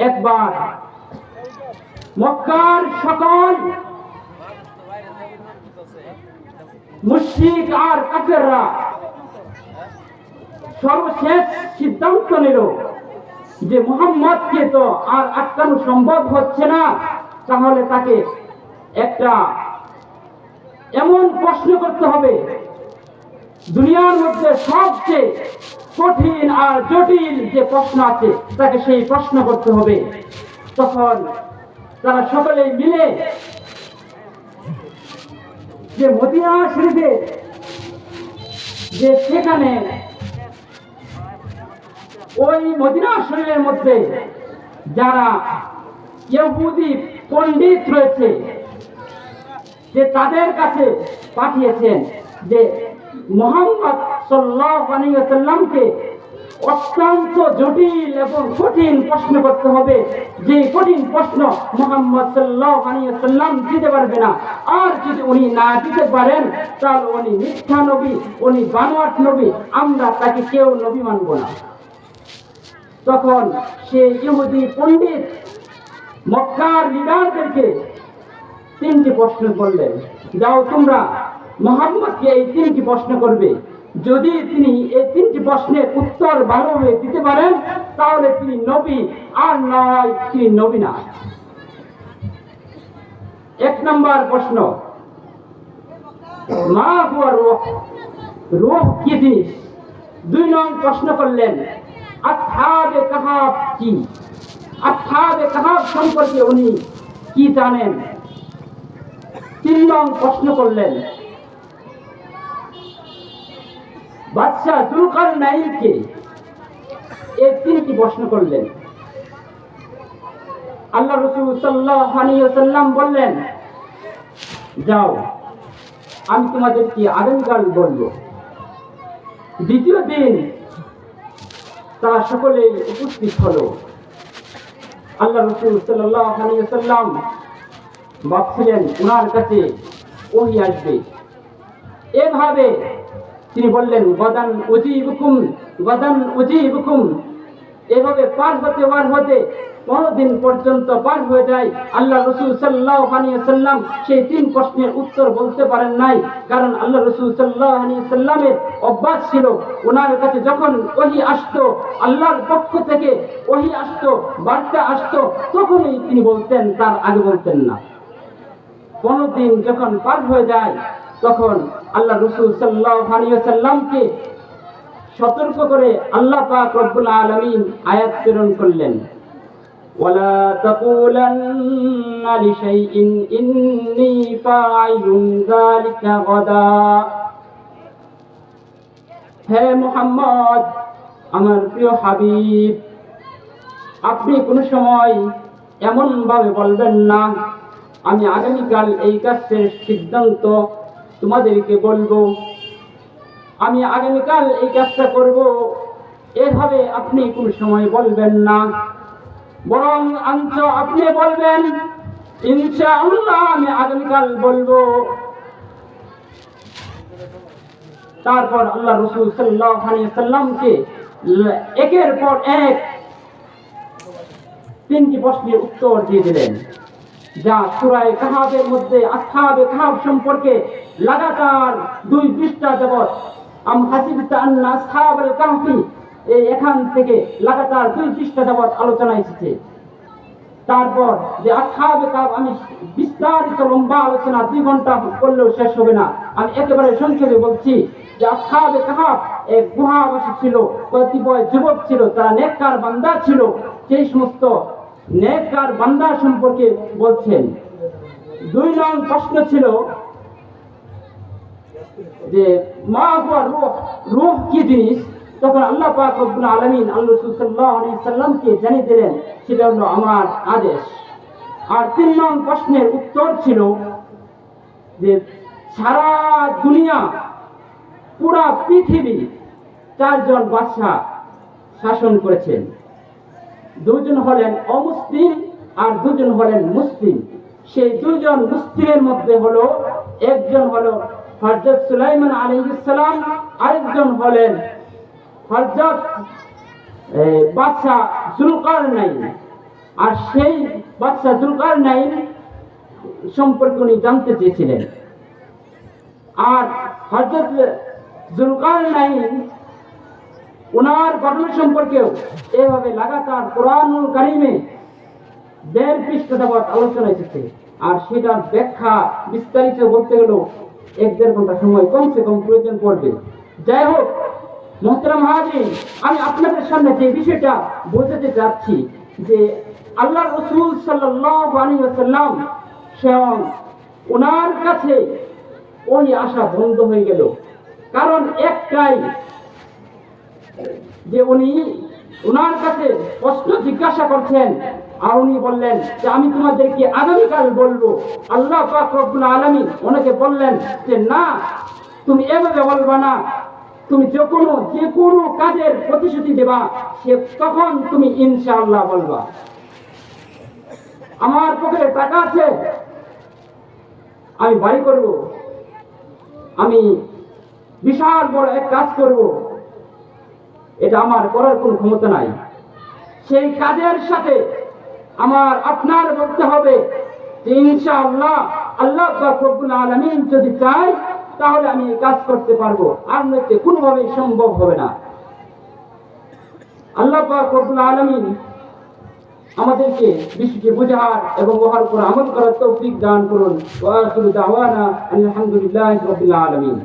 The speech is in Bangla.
একবার মক্কার সকল মুশরিক আর কাফেররা সর্বশেষ সিদ্ধান্ত নিল যে মুহাম্মদকে তো আর আটকানো সম্ভব হচ্ছে না, তাহলে তাকে একটা এমন প্রশ্ন করতে হবে দুনিয়ার মধ্যে সবচেয়ে কঠিন আর জটিল যে প্রশ্ন আছে তাকে সেই প্রশ্ন করতে হবে। তখন তারা সকলে মিলে যে মদিনা শরীফে যে সেখানে ওই মদিনা শরীফের মধ্যে যারা ইহুদি পণ্ডিত রয়েছে যে তাদের কাছে পাঠিয়েছেন যে মুহাম্মদ সাল্লাল্লাহু আলাইহি ওয়াসাল্লামকে অত্যন্ত জটিল এবং কঠিন প্রশ্ন করতে হবে, যে কঠিন প্রশ্ন মুহাম্মদ সাল্লাল্লাহু আলাইহি ওয়াসাল্লাম দিতে পারবে না। আর যদি উনি না দিতে পারেন তাহলে উনি মিথ্যা নবী, উনি বানোয়াট নবী, আমরা তাকে কেউ নবী মানব না। তখন সে ইহুদি পণ্ডিত মক্কার লিডারদেরকে তিনটি প্রশ্ন করলেন, যাও তোমরা মুহাম্মদকে এই তিনটি প্রশ্ন করবে, যদি তিনি এই তিনটি প্রশ্নের উত্তর ভালোভাবে দিতে পারেন তাহলে তিনি নবী, আর নয় তিনি নবী না। এক নম্বর প্রশ্ন, মা হুয়া রূহ, রূহ কি জিনিস? দুই নং প্রশ্ন করলেন আসহাবে কাহাফ কি, আসহাবে কাহাফ সম্পর্কে উনি কি জানেন? তিন নং প্রশ্ন করলেন বাদশাহ যুলকারনাইনকে, এই তিনটি প্রশ্ন করলেন। আল্লাহ রাসূল সাল্লাল্লাহু আলাইহি ওয়াসাল্লাম বললেন, যাও আমি তোমাদেরকে আগামীকাল বলবো। দ্বিতীয় দিন তারা সকলেই উপস্থিত হলো। আল্লাহ রাসূল সাল্লাল্লাহু আলাইহি ওয়াসাল্লাম ভাবছিলেন ওনার কাছে ওহী আসবে। এভাবে তিনি বললেন ওয়াদান উজিবুকুম, ওয়াদান উজিবুকুম। এভাবে পার হতে 15 দিন পর্যন্ত পার হয়ে যায়। আল্লাহ রাসূল সাল্লাল্লাহু আলাইহি ওয়াসাল্লাম সেই তিন প্রশ্নের উত্তর বলতে পারেন নাই, কারণ আল্লাহ রাসূল সাল্লাল্লাহু আলাইহি ওয়াসাল্লামের অভ্যাস ছিল ওনার কাছে যখন ওহী আসতো, আল্লাহর পক্ষ থেকে ওহী আসতো, বার্তা আসতো, তখনই তিনি বলতেন, তার আগে বলতেন না। 15 দিন যখন পার হয়ে যায় তখন আল্লাহ রাসূল সাল্লাল্লাহু আলাইহি ওয়াসাল্লামকে সতর্ক করে আল্লাহ পাক রব্বুল আলামিন আয়াত প্রেরণ করলেন, ওয়ালা তাকুলান্না লিশাইইন ইন্নী ফাইলুন যালিকা গাদা। হে মুহাম্মদ, আমার প্রিয় হাবিব, আপনি কোন সময় এমন ভাবে বলবেন না আমি আগামীকাল এই কাজের সিদ্ধান্ত তোমাদেরকে বলবো, আমি আগামীকাল এই কাজটা করব, এভাবে আপনি কোন সময় বলবেন না। বরং আপনি বলবেন ইনশাআল্লাহ আমি আগামীকাল বলবো। তারপর আল্লাহ রাসূল সাল্লাল্লাহু আলাইহি ওয়াসাল্লামকে একের পর এক তিনটি প্রশ্নের উত্তর দিয়ে দিলেন, যা সূরা কাহাফের মধ্যে আসহাবে কাহাফ সম্পর্কে লাগাতার 2 পৃষ্ঠা যাবত আম হাসিবতা আন্না আসহাবাল কাহফি, এই এখান থেকে লাগাতার 2 পৃষ্ঠা যাবত আলোচনা এসেছে। তারপর যে আসহাবে কাহফ, আমি বিস্তারিত লম্বা আলোচনা 2 ঘন্টা করলেও শেষ হবে না, আমি একেবারে সংক্ষেপে বলছি যে আসহাবে কাহফ এক গুহাবাসী ছিল, কতিপয় যুবক ছিল, তারা নেককার বান্দা ছিল। সেই সমস্ত নেককার বান্দা সম্পর্কে বলছেন। 2 নং প্রশ্ন ছিল যে মা হুয়া রূহ, রূহ কি জিনিস? তখন আল্লাহ পাক রব্বুল আলামিন আল্লাহ রাসূল সাল্লাল্লাহু আলাইহি ওয়াসাল্লামকে জানিয়ে দিলেন সেটা হলো আমার আদেশ। আর 3 নং প্রশ্নের উত্তর ছিল যে সারা দুনিয়া, পুরা পৃথিবী 4 জন বাদশা শাসন করেছেন। 2 জন হলেন অমুসলিম আর 2 জন হলেন মুসলিম। সেই 2 জন মুসলিমের মধ্যে হলো একজন হলো হযরত সুলাইমান আলাইহিস সালাম, আরেকজন হলেন হযরত বাদশা যুলকারনাইন। আর সেই বাদশা যুলকারনাইন সম্পর্কে উনি জানতে চেয়েছিলেন। আর হযরত যুলকারনাইন ওনার ঘটনা সম্পর্কেও এভাবে লাগাতার কোরআনুল কারীমে 1.5 পৃষ্ঠা যাবত আলোচনা এসেছে। আর সেটার ব্যাখ্যা বিস্তারিত বলতে গেলেও 1-1.5 ঘন্টা সময় কমসে কম প্রয়োজন পড়বে। যাই হোক মুহতারাম হাজির, আমি আপনাদের সামনে যে বিষয়টা বোঝাতে যাচ্ছি যে আল্লাহ রাসূল সাল্লাল্লাহু আলাইহি ওয়াসাল্লাম স্বয়ং ওনার কাছে ওই আশা বন্ধ হয়ে গেল। কারণ একটাই, যে উনি ওনার কাছে প্রশ্ন জিজ্ঞাসা করছেন আর উনি বললেন যে আমি তোমাদেরকে আগামীকাল বলবো। আল্লাহ পাক রব্বুল আলামিন ওনাকে বললেন যে না, তুমি এভাবে বলবা না, তুমি যে কোনো কাজের প্রতিশ্রুতি দেবা সে তখন তুমি ইনশাআল্লাহ বলবা। আমার পকেটে টাকা আছে, আমি বাড়ি করব, আমি বিশাল বড় এক কাজ করব, এটা আমার করার কোনো ক্ষমতা নাই। সেই কাজের সাথে আমার আপনার বলতে হবে যে ইনশাআল্লাহ আল্লাহ পাক রব্বুল আলামিন যদি চায় তাহলে আমি এই কাজ করতে পারবো, আর নয়তো কোনোভাবেই সম্ভব হবে না। আল্লাহ পাক রব্বুল আলামিন আমাদেরকে বিষয়টি বুঝার এবং ওহার উপর আমল করার তৌফিক দান করুন। ওয়া আখিরু দাওয়ানা আলহামদুলিল্লাহি রাব্বিল আলামিন।